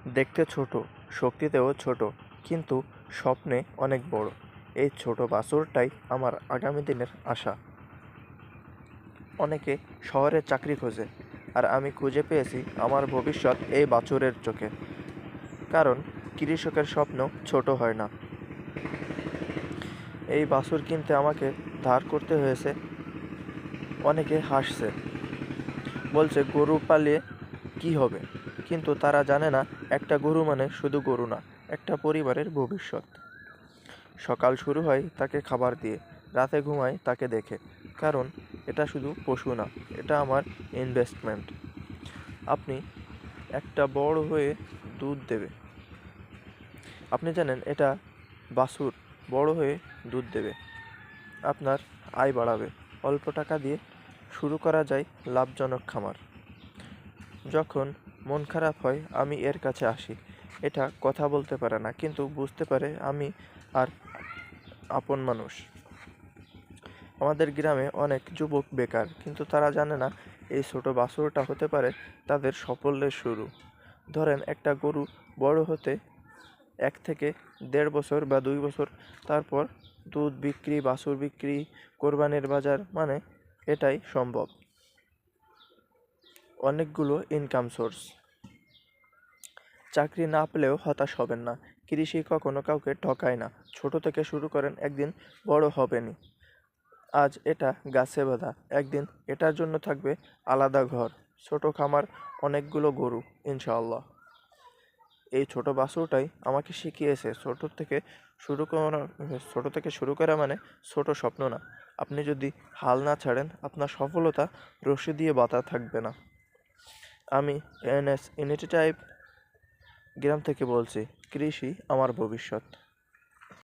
দেখতে ছোট, শক্তিতেও ছোট, কিন্তু স্বপ্নে অনেক বড়। এই ছোট বাছুরটাই আমার আগামী দিনের আশা। অনেকে শহরে চাকরি খোঁজে, আর আমি খুঁজে পেয়েছি আমার ভবিষ্যৎ এই বাছুরের চোখে। কারণ কৃষকের স্বপ্ন ছোট হয় না। এই বাছুর কিনতে আমাকে ধার করতে হয়েছে। অনেকে হাসছে, বলছে গরু পালিয়ে কি হবে, কিন্তু তারা জানে না একটা গরু মানে শুধু গরু না, একটা পরিবারের ভবিষ্যৎ। সকাল শুরু হয় তাকে খাবার দিয়ে, রাতে ঘুমায় তাকে দেখে। কারণ এটা শুধু পশু না, এটা আমার ইনভেস্টমেন্ট। আপনি একটা বড় হয়ে দুধ দেবে। আপনি জানেন এটা বাছুর বড় হয়ে দুধ দেবে, আপনার আয় বাড়াবে। অল্প টাকা দিয়ে শুরু করা যায় লাভজনক খামার। যখন মন খারাপ হয় আমি এর কাছে আসি। এটা কথা বলতে পারে না, কিন্তু বুঝতে পারে আমি আর আপন মানুষ। আমাদের গ্রামে অনেক যুবক বেকার, কিন্তু তারা জানে না এই ছোট বাছুরটা হতে পারে তাদের সাফল্যের শুরু। ধরেন একটা গরু বড় হতে 1 থেকে 1.5 বছর বা 2 বছর, তারপর দুধ বিক্রি, বাছুর বিক্রি, কোরবানির বাজার, মানে এটাই সম্ভব। অনেকগুলো ইনকাম সোর্স। চাকরি না পেলেও হতাশ হবেন না। কৃষি কখনো কাউকে ঠকায় না। ছোট থেকে শুরু করেন, একদিন বড় হবেনই। আজ এটা গাছে বাঁধা, একদিন এটার জন্য থাকবে আলাদা ঘর, ছোট খামার, অনেকগুলো গরু, ইনশাআল্লাহ। এই ছোট বাছুরটাই আমাকে শিখিয়েছে ছোট থেকে শুরু করা মানে ছোট স্বপ্ন না। আপনি যদি হাল না ছাড়েন, আপনার সফলতা রশি দিয়ে বাঁধা থাকবে না। আমি এনএস ইউনিটি টাইপ গ্রাম থেকে বলছি, কৃষি আমার ভবিষ্যৎ।